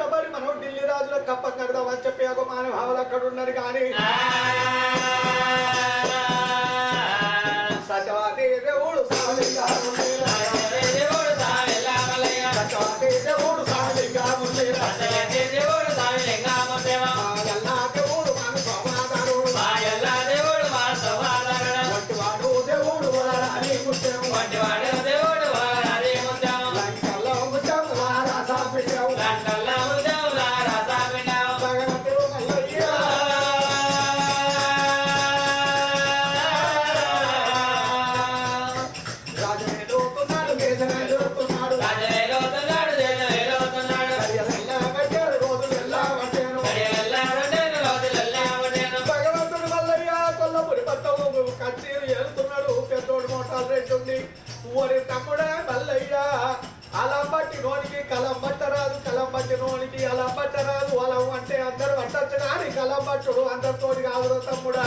కట్టబడి మనం ఢిల్లీ రాజులకు కప్ప కడదామని చెప్పి ఒక మానవాళ్ళు అక్కడ ఉన్నారు కానీ సత్యవాది దేవుడు సాలిగా సత్యవాది దేవుడు సాలిగా ఓరి తమ్ముడా మల్లయ్య అలం బట్టి నోనికి కలం పట్టరాదు కలం బట్టి నోనికి అలం పట్టరాదు అలం అంటే అందరూ పట్టచ్చు కానీ కలం పట్టుడు అందరితోటి కాదు తమ్ముడా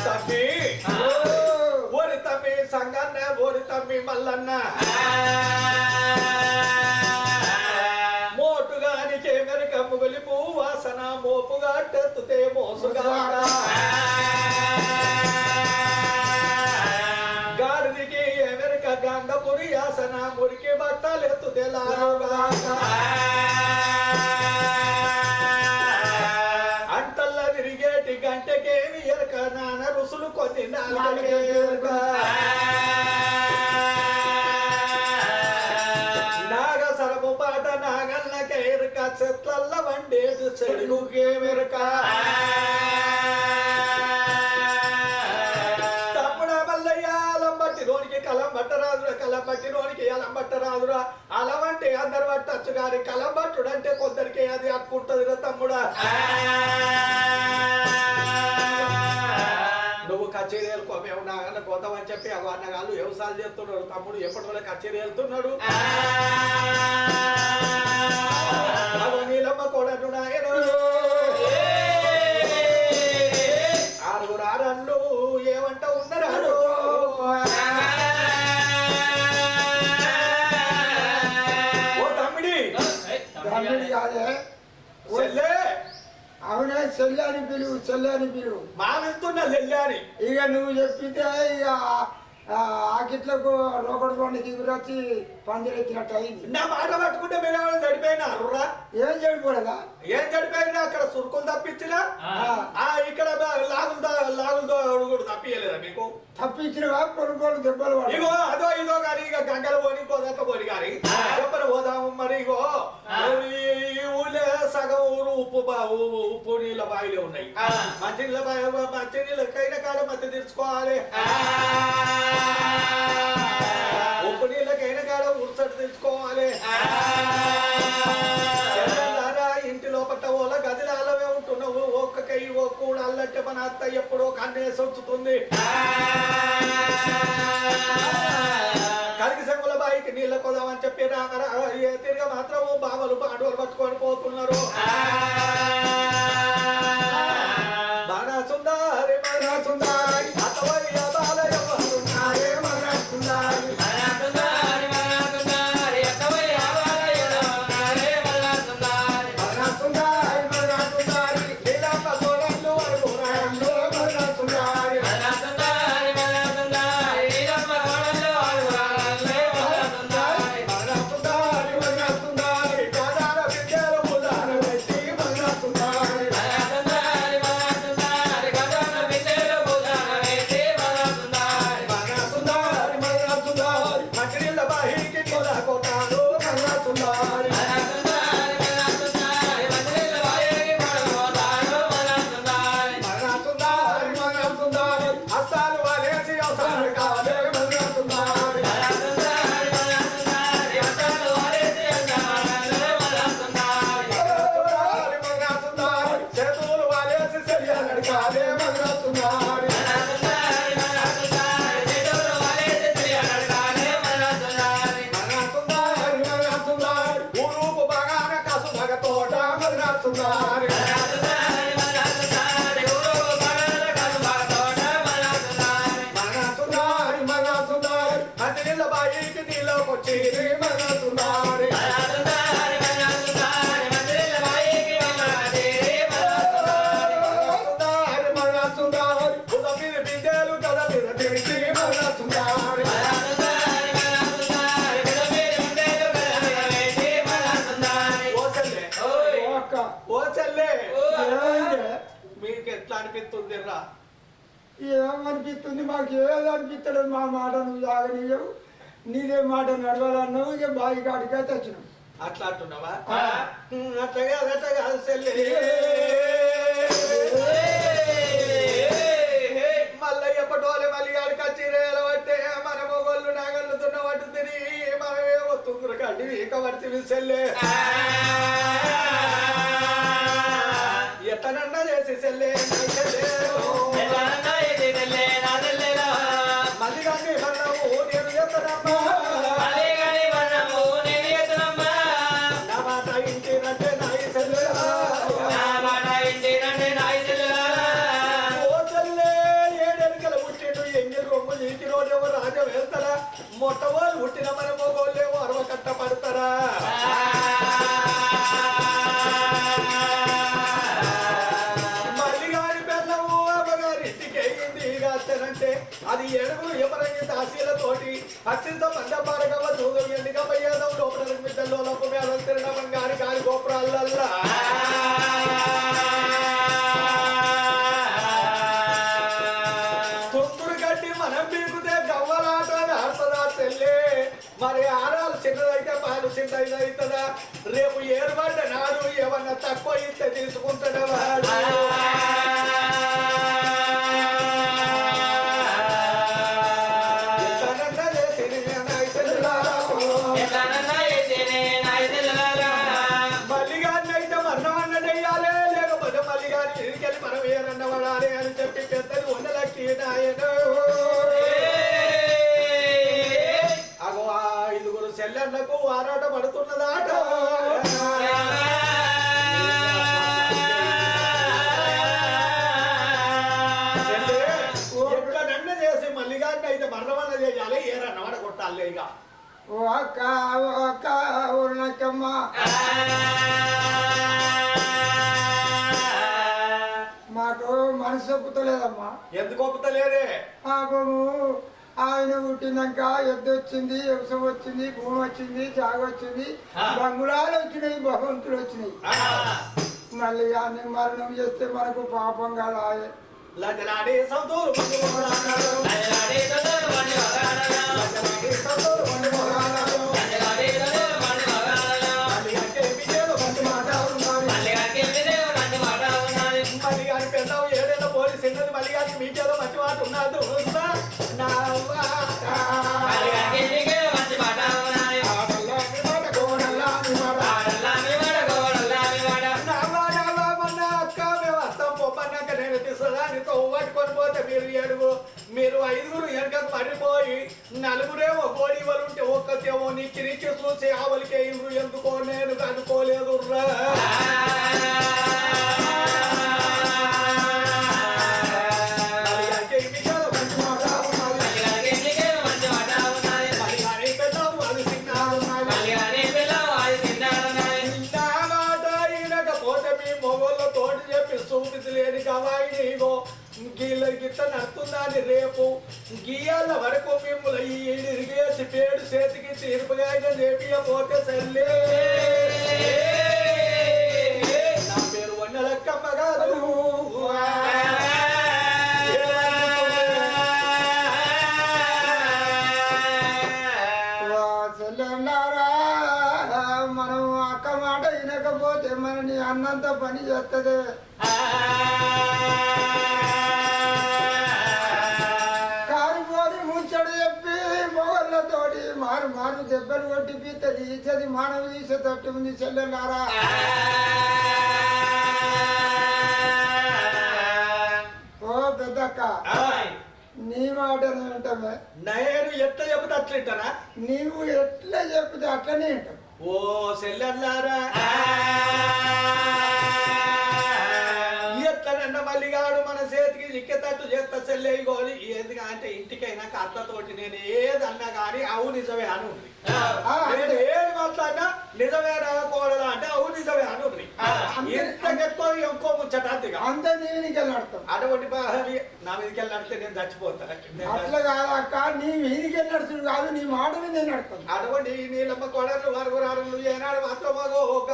తమ్మి ఓరి తమ్మి సంగన్న ఓరి తమ్మి మల్లన్న మోటుగానికి మెరక ముగిలి పువ్వు వాసన మోపుగా టెత్తుతే మోసుగా గాడిదికి ఎమెరిక గంగపురి ఆసన మురికి బట్టలు ఎత్తుతే అంటల్ల తిరిగేటి గంటకేమి ఎరక నాన్న రుసులు కొన్ని నాగ సరము పాట నాగల్లకే ఎరక చెట్లల్ల వండేది చెడుకే మెరక తమ్ముడ మల్లయ్య అలం బట్టి నోనికి కలం పట్టరాదురా కలం బట్టి నోనికి అలం పట్టరాదురా అలం అంటే అందరు పట్టచ్చు కానీ కలం పట్టుడు అంటే కొందరికి అది అక్కుంటదిరా తమ్ముడా నువ్వు కచేరీ వెళ్ళుకోమేవు నాగన్న పోతామని చెప్పి అవి అన్నగాళ్ళు వ్యవసాయాలు చేస్తున్నాడు తమ్ముడు ఎప్పటి వల్ల కచేరీ వెళ్తున్నాడు నీలమ్మ కూడా ఆరుగురు ఆరన్లు ఏమంట ఉన్నారాడు ఓ తమ్మిడి అవునే చెల్లని పిలువు చెల్లని పిలువు మా వెళ్తున్నా చెల్లని ఇక నువ్వు చెప్పితే ఇక ఆకిట్లకు రోకడు పండు దిగురొచ్చి పందిరెత్తినట్టు అయింది. నా మాట పట్టుకుంటే మీరు చడిపోయినా ఏం చెడిపోలేదా? ఏం చడిపోయినా అక్కడ సురుకులు తప్పించినా ఇక్కడ లాగులు కూడా తప్పియలేదా మీకు? తప్పించినవా కొనుగోలు దెబ్బలు ఇగో అదో ఇదో కానీ ఇక గంగల పోని పోదాక పోని కానీ చెప్పని పోదాము మరి. ఇగో ఈ ఊళ్ళో సగం ఊరు ఉప్పు నీళ్ళ బావిలే ఉన్నాయి. మంచి నీళ్ళకైనా కాడ మధ్య తీర్చుకోవాలి. ఉప్పు నీళ్ళకైనా కాడ ఉరుసట్టు తెచ్చుకోవాలి. ఇంటి లోపల ఓల గదిలాలవే ఉంటున్నావు. ఒక్క కై ఒక్క అల్లట్టే మన అత్త ఎప్పుడో కన్నేసి వచ్చుతుంది. కలిగి సంగుల బాయికి నీళ్ళ కొదామని చెప్పి తిరిగి మాత్రం బావలు పాటలు పట్టుకొని పోతున్నారు. బాగా సుందారి బాగా సుందారి అతవయ్య బాలయ్య సుందారి బాగా సుందారి మంచిల బాయికి నీళ్ళకొచ్చి మనసున్నారే బిడ్డలు కథ మీద తెలిసి మనసున్నారే ఓ చెల్లె మీకు ఎట్లా అనిపిస్తుంది రా ఏమనిపిస్తుంది మాకు ఏది అనిపిస్తలేదు మా మాట నువ్వు జాగనీయవు నీదే మాట నడవాలన్నావు ఇక బావి కాడికే తెచ్చినావు అట్లా అంటున్నావా అట్లా చెల్లె మల్లయ్య పటోలే మళ్ళీ గాడికి వచ్చి రేలబట్టే మన మొగోళ్ళు నాగళ్ళుతున్న వాటి తిని మనమే వస్తుండ్రు కండి ఇక పడితే చెల్లె ఎత్తనన్నా చేసి చెల్లె మళ్ళీ కానీ మన్నాము నేను ఎత్తనమ్మా నా మాట ఇంటినంటే నాయి చెల్లె ఓ చెల్లె ఏడెనికలు పుట్టిండు ఎంగి రొమ్ము నీటి రోజేమో రాజ వెళ్తారా మొట్టమొదలు పుట్టిన మన మొగోళ్ళేమో అరవ కట్ట పడతారా అంటే అది ఏడుగురు ఎవరైనా దాసీలతోటి అత్యంత మందపారగవ దూరం ఎండిగా పోయేదాం లోపల మిద్దల్లో లోపమేళ తిరగడం గారి గారి గోపురాలల్లా తుంగురు గడ్డి మనం పీకుతే గవ్వలాట ఆడుతుందా చెల్లే మరి ఆరాలు చిన్నదైతే పాలు చిన్నదైతుందా రేపు ఏర్పడ్డ నాడు ఏమన్నా తక్కువ ఇస్తే తీసుకుంటాడా వాడు మనం ఏరన్న పడాలి అని చెప్పి పెద్దలు వందలకి అగో ఐదుగురు చెల్లెళ్లకు ఆరాట పడుతున్నదాట ఎట్లనన్న చేసి మల్లిగాన్ని అయితే మరణమన్న చేయాలి ఏరన్న పడ కొట్టాలి ఇక ఓ అక్క ఊరినక్కమ్మ మాకు మనసు ఒప్పుతలేదమ్మా ఎందుకు ఒప్పుతలేదే పాపము ఆయన పుట్టినాక ఎద్దు వచ్చింది వ్యవసాయం వచ్చింది భూమి వచ్చింది జాగ వచ్చింది బంగుళాలు వచ్చినాయి భగవంతులు వచ్చినాయి మళ్ళీ అన్ని మరణం చేస్తే మనకు పాపం కదా లజలాడే సౌదూరు ఏడేళ్ళ పోలి సిన్నది మళ్ళీ గారికి మీకేదో మంచి మాట ఉన్నది పట్టుకొని పోతే మీరు ఏడుగు మీరు ఐదుగురు వెనకకు పడిపోయి నలుగురేమో కోడి వాళ్ళు ఉంటే ఒక్కతేమో నీకు నీకు చూసి ఆవలికే ఇల్లు ఎందుకో నేను అనుకోలేదు లేని కవాయి నీగో గీళ్ళ గిట్ట నడుతుందని రేపు గీయాల వరకు మిమ్మల్ని ఇరిగేసి పేడు చేతికి తీర్పుగా చేపియపోతే సర్లే నా పేరు వన్నెలక్కమ్మ కాదు మనం అక్క మాట వినకపోతే మనని అన్నంత పని చేస్తుంది కారిపోని ముచ్చడు చెప్పి మొగళ్ళతోటి మారు దెబ్బలు కొట్టి పీత్తది ఇచ్చది మానవ తీసేటట్టు ఉంది చెల్లెలారా ఓ పెద్దక్క నీ మాట వింటామే నేను ఎట్లా చెబితే అట్లా వింటారా నీవు ఎట్లా చెప్తే అట్లనే వింటావు ఓ చెల్లెల్లారా ఎట్లనన్న మల్లిగాడు మన చేతికి చిక్కేటట్టు చేస్తా చెల్లె గోలి ఎందుకంటే ఇంటికైనా అత్తతోటి నేను ఏదన్నా కానీ అవు నిజమే అని ఉంది. ఆ, నేను ఏది మాట్లాడినా నిజమేనా కోడలా అంటే అవును నిజమే అని ఉంది. ఇంతకెక్కువ ఇంకో ముచ్చట అంతేగా. అంతే నీకు వెళ్ళాడతాం. అటువంటి నా మీదకి వెళ్ళాడితే నేను చచ్చిపోతాను. అట్లా కాదు అక్క, నీ మీదికి వెళ్ళాడుతుంది కాదు, నీ మాట మీద వెళ్ళాడతాం. అటువంటి నీళ్ళమ్మ కొడలు వరుగురారు ఏనాడు మాత్రం ఒక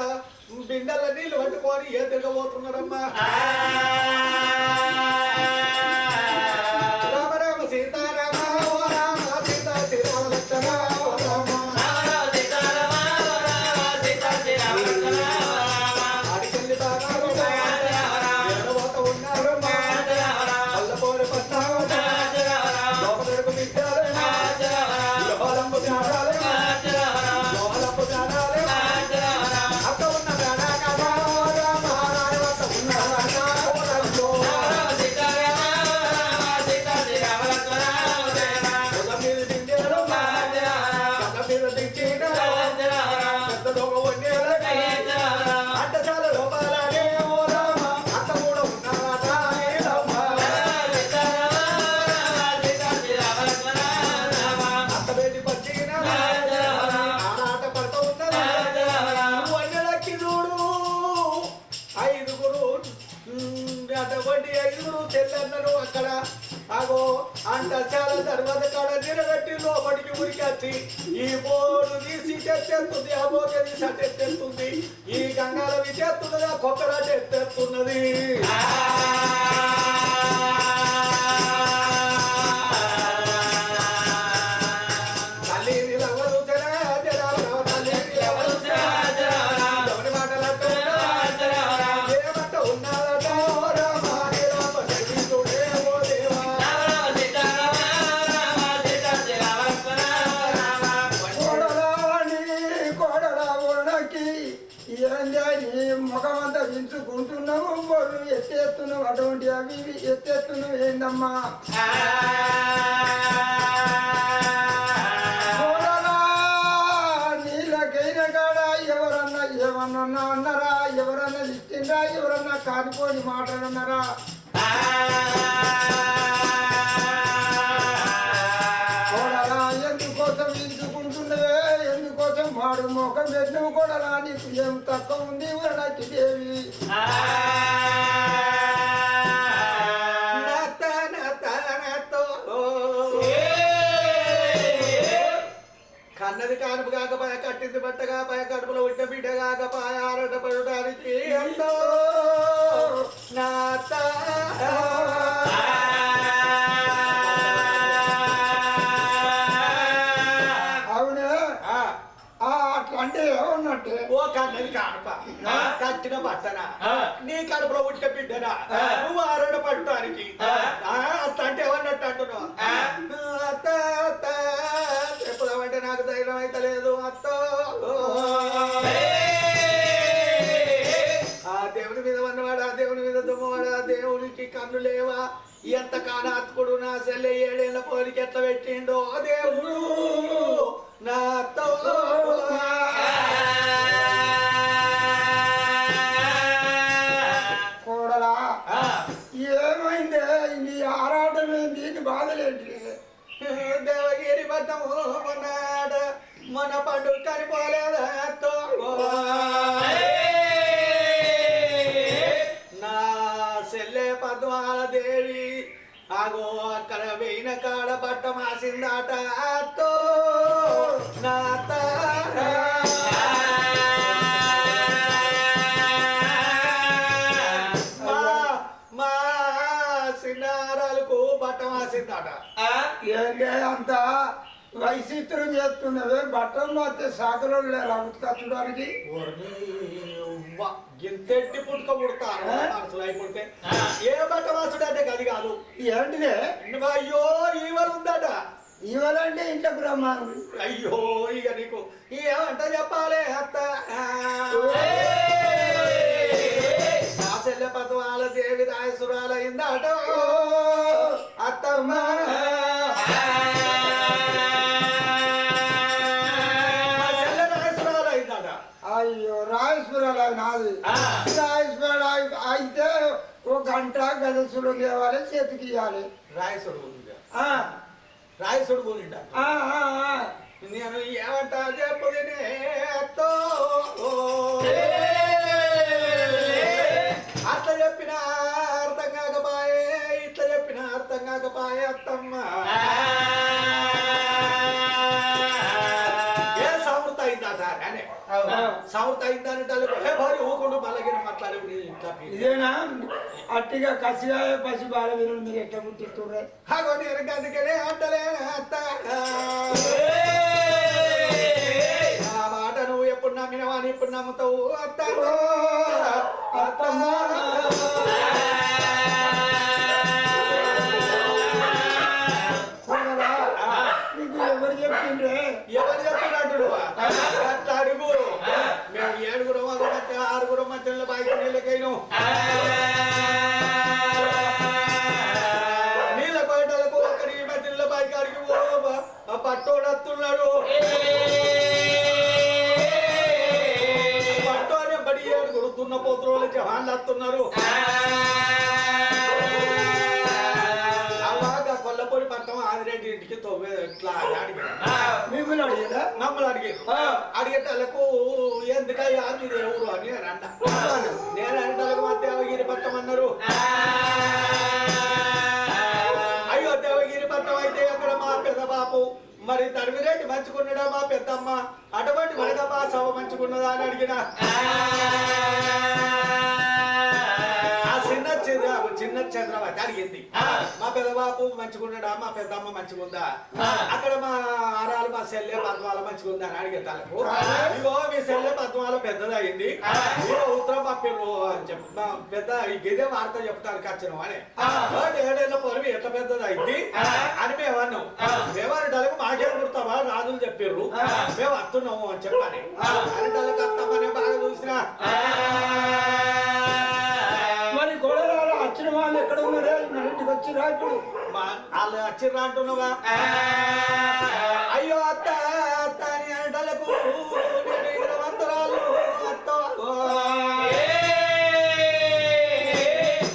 బిందెల నీళ్ళు పట్టుకొని ఏ తిరగబోతున్నారమ్మా. రామ రామ సీతారామ ఓ రామ సీతా శ్రీరామ లక్ష్మణ ఓ రామ అడికెళ్ళి బాగారు ఎడబోత ఉన్నారమ్మా అల్లపోరు పట్టారు లోపలకు విద్యాలయ లోలంబు జ్ఞానాలయ లోలంబు జ్ఞానాలయ అక్క ఉన్న గానా గానా రామ రాయవత ఉన్న గానా ఓరల్లో ఉదమీరు దింగేరు కన్నమీరు దించిన పెద్ద దొంగ వండేరు అంటచాల లోపాలనే ఓ రామ అక్క కూడా ఉన్నారట ఏలమ్మ అత్త బేటి పచ్చిన ఆరాట పడుతూ ఉన్నది వన్నెలకి చూడు ఐదుగురు అటువంటి ఐదుగురు తెల్లన్నారు అక్కడ అగో అంట చాలా తర్వాత కాడ నిలబెట్టి లోపలికి ఉరికొచ్చి ఈ బోర్డు తీసి తెచ్చేస్తుంది ఆ బోర్డు తీసి తెచ్చేస్తుంది ఈ గంగాల విచేస్తున్నది ఆ కొక్కరాట ఎత్తేస్తున్నది తల్లి నిలవరు జరా జరా తల్లి నిలవరు ఎవరి మాటలంటున్నా ఏమంట ఉన్నారట ఓ రామ రామ జగదీశుడే ఓ దేవా కోడలా ఓడకి నీ ముఖమంతా వించుకుంటున్నావు, బొర్రు ఎత్తేస్తున్నావు, అటువంటి అవి ఇవి ఎత్తేస్తున్నావు ఏందమ్మా. కోడలా నీళ్ళకైన కాడ ఎవరన్నా ఏమన్నా అన్నారా, ఎవరన్నా ఇచ్చిండ్రా, ఎవరన్నా కానిపోని మాట్లాడన్నారా. కోడలా ఎందుకోసం వించుకుంటున్నవే, ఎందుకోసం మాడు ముఖం పెట్టినవు కోడలా, నీకు ఏం తక్కువ ఉంది వరనకి దేవి. కన్నది కానుపు కాకపాయ కట్టింది బట్టగా పాయ కడుపులో ఉట్ట బిడ్డ కాకపాయ ఆరట పడడానికి ఎంతో నాత అవునే అట్లా అంటే ఏమన్నట్టే. ఓ కన్నది కానుప కట్టిన బట్టన నీ కడుపులో ఉట్ట బిడ్డనా నువ్వు ఆరట పడటానికి అత్త అంటే ఏమన్నట్టు అంటున్నావు. అత్త అత్త చెప్పుదామంటే నాకు ధైర్యం అయితే లేదు అత్త. ఆ దేవుని మీద ఉన్నవాడు ఆ దేవుని మీద దుమ్మవాడు ఆ దేవునికి కన్ను లేవా ఎంత కానాత్కుడు నా సెల్లె 7 ఏళ్ల పోలికి ఎట్లా పెట్టిండో దేవుడు నాతో. కోడలా ఏమైందే, నీ ఆరాటమేంది, నీ బాధలేంటి. దేవగిరి పట్టము మన పండుగ కనిపోలేదా నా సెల్లె పద్మాల దేవి ఆగో అక్కడ వెయిన కాడ బట్ట మాసిందాట అత్తో నాత మా సిన్నారాలకు బట్ట మాసిందాట. ఏంటే అంత వైచిత్రం చేస్తున్నవే, బట్టలు మాత్రం సాగలో లేరా ఉతకచ్చడానికి. ఇంతెట్టి పుట్టుక పుడతారు మనసులో అయిపోతే ఏ బట్ట మాసుడు అంటే గది కాదు. ఏంటిదే అయ్యో ఈవలు ఉందట. ఇవ్వాలంటే ఇంట్లో బ్రహ్మాండం. అయ్యో ఇక నీకు ఏమంట చెప్పాలి అత్త. నా చెల్లె పద్మాల దేవి రాయసురాల అయిందట అత్తమ్మ. అయ్యో రాజేశ్వరాలు నాది. రాజేశ్వర అయితే ఒక గంట గదసులు లేవాలి, చేతికి ఇవ్వాలి. రాయసుడు రాయసుడు నేను ఏమంటా చెప్పుదినే అత్తో అట్లా చెప్పిన అర్థం కాకపాయే ఇట్లా చెప్పిన అర్థం కాకపాయే అత్తమ్మ ఏ సమృద్ధ అయిందట కానీ సమృద్ధ అయిందని భారీ ఊకుండా మళ్ళగిన మాట్లాడే ఇదేనా అట్టిగా కసిగాయ పసి బాల వినలు మీరు ఎట్లా గుర్తిస్తుండ్రే హాగోని అందుకనే అంటలే అత్త ఆ మాట నువ్వు ఎప్పుడు నమ్మినవాని ఇప్పుడు నమ్ముతావు అత్త అత్తమ్మ నీకు ఎవరు చెప్పిండ్రే ఎవరు చెప్పినట్టు అట్లా అడుగు మేము ఏడుగురు మధ్య ఆరుగురు మధ్యలో బయట నీళ్ళకైనా నీళ్ళ బయటలకు ఒకరి మధ్యలో బయట అడిగి పట్టోడత్తున్నాడు పట్టోనే బడి ఏడుగురు దున్నపోతులు జవాన్లు వస్తున్నారు కొల్లపూడి పట్టం ఆదిరెడ్డి ఇంటికి ఇట్లా మిమ్మల్ని అడిగేదా మమ్మల్ని అడిగేటలకు ఎందుకయ్యా మీరు ఎవరు అని అంట నేను అంటలకు మా దేవగిరి పట్టం అన్నారు అయ్యో దేవగిరి పట్టం అయితే అక్కడ మా పెద్ద బాపు మరి తరిమిరెడ్డి మంచుకున్నాడా మా పెద్దమ్మ అటువంటి మనగా మా సభ మంచుకున్నదా అని అడిగిన చిన్న చంద్రవతి అడిగింది మా పెద్దబాబు మంచిగున్నాడా మా పెద్దమ్మ మంచిగుందా అక్కడ మా ఆరాలు మా సెల్లె పద్మాల మంచిగుందా అని అడిగేటాలకు ఇగో మీ సెల్లె పద్మాల పెద్దదయింది ఇగో ఉత్తరం పంపిర్రు అని చెప్పి పెద్ద ఇదే వార్త చెప్తాను ఖచ్చితం అని 7 ఏళ్ల పొరవి ఎట్లా పెద్దదయింది అని మేము అన్నాం మేమనేటాలకు మాకేం గుర్తావా రాజులు చెప్పిర్రు మేము వస్తున్నాము అని చెప్పని అనేటాలకు అత్తమ్మని బాగా చూసినా మరి గోడరాలు వచ్చిన వాళ్ళు ఎక్కడ ఉన్నారే మన ఇంటికి వచ్చిరా ఇప్పుడు వాళ్ళు వచ్చిర్రా అంటున్నావా అయ్యో అత్త అత్త అని అనటలకు వంతరాలు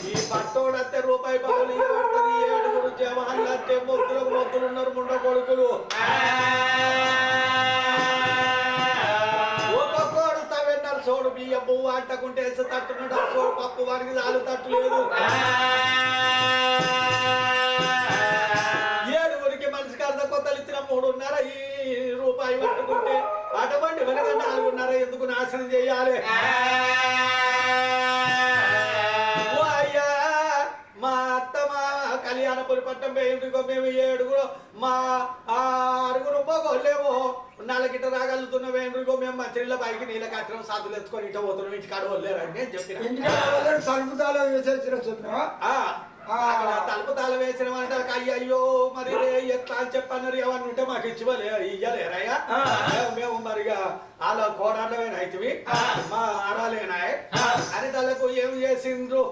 ఈ పట్టోడత్తే రూపాయి పావులు ఇవ్వబడుతుంది 7 జవాన్లు అత్తే మొత్తులు ఉన్నారు ముండ కొడుకులు సోడు బియ్య పువ్వు అంటకుంటే తట్టున్నాడు సోడు పప్పు వారికి చాలు తట్టు లేదు 7 మనిషికి అర్ధ కొత్తలు ఇచ్చిన 3.5 ఈ రూపాయి పట్టుకుంటే అటువంటి వెనక 4.5 ఎందుకు నాశనం చేయాలి అయ్యా మా అత్త మా కళ్యాణపురి పట్టం ఎందుకో మేము 7 మా 6 పోగోలేమో 4 రాగలుగుతున్న వేండ్రుగో మేము మంచినీళ్ళ పైకి నీళ్ళ కట్టడం సాధులు ఎత్తుకొని ఇట్లా పోతున్నాం ఇంటికాడ వదిలేరని నేను చెప్పిన తలుపు తాళం వేసేసిన చెప్పినా తలుపు తాళం వేసిన అంటే అయ్యో మరి ఎట్లా అని చెప్పన్నారు ఎవరిని ఉంటే మాకు ఇయ్యలేరయ్యా మేము మరిగా వాళ్ళ కోడాళ్ళవేనా అయితే మా ఆరాలేనా అని తలకు ఏం చేసిండ్రు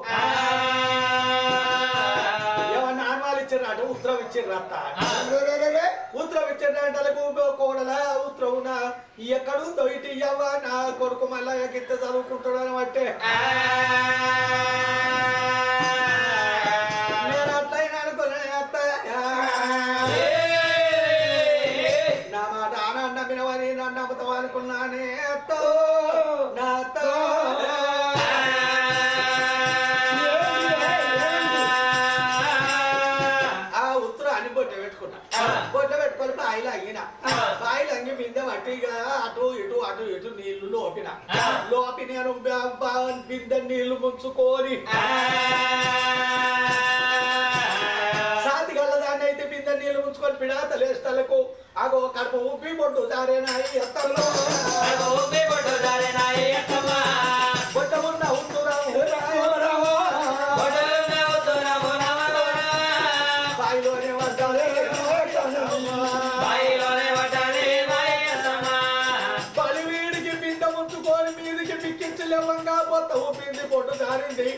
ఏమన్నా ఆన్వాలు ఇచ్చారట ఉత్తరం ఇచ్చారట ఉత్తరం ఇచ్చారంటలకు కోడల ఉత్తరం ఎక్కడుందో ఇటు ఇవ్వ నా కొడుకు మళ్ళా గిత్త చదువుకుంటాడు అని బట్టే నేను అట్లయినా అనుకున్నాను అత్త నా మాట ఆనంద నమ్మినవని నన్ను నమ్ముతావు అనుకున్నానే అత్త నా అత్త బొట్ల పెట్టుకొని బాయిలు అంగిన బాయిలు అంగి మీద మట్టిగా అటు ఇటు నీళ్లు లోపి నేను బిందె నీళ్లు ముంచుకొని సాతి గల్లదాన్ని అయితే బిందె నీళ్లు ముంచుకొని పిడాతలేస్తలకు అగో కడుపు ఉప్పి పొట్టు దారేనాయి ఎత్తల్లో బొట్టమున్న ఉంటురా బాయిలోనే వద్దాలే బలివీడికి బిందె ముంచుకొని మీదికి పిక్కించలేవంగా పొత్త ఊపింది పొట్టు జారింది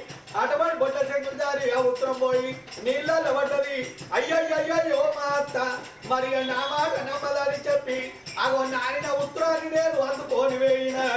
అటువంటి బొట్ట చెంగులు జారి ఆ ఉత్తరం పోయి నీళ్ళల్లో పడ్డది అయ్యయ్యో మా అత్త మరి నా మాట నమ్మదని చెప్పి అగో నానిన ఉత్తరాన్ని నేను అందుకొని వేయినా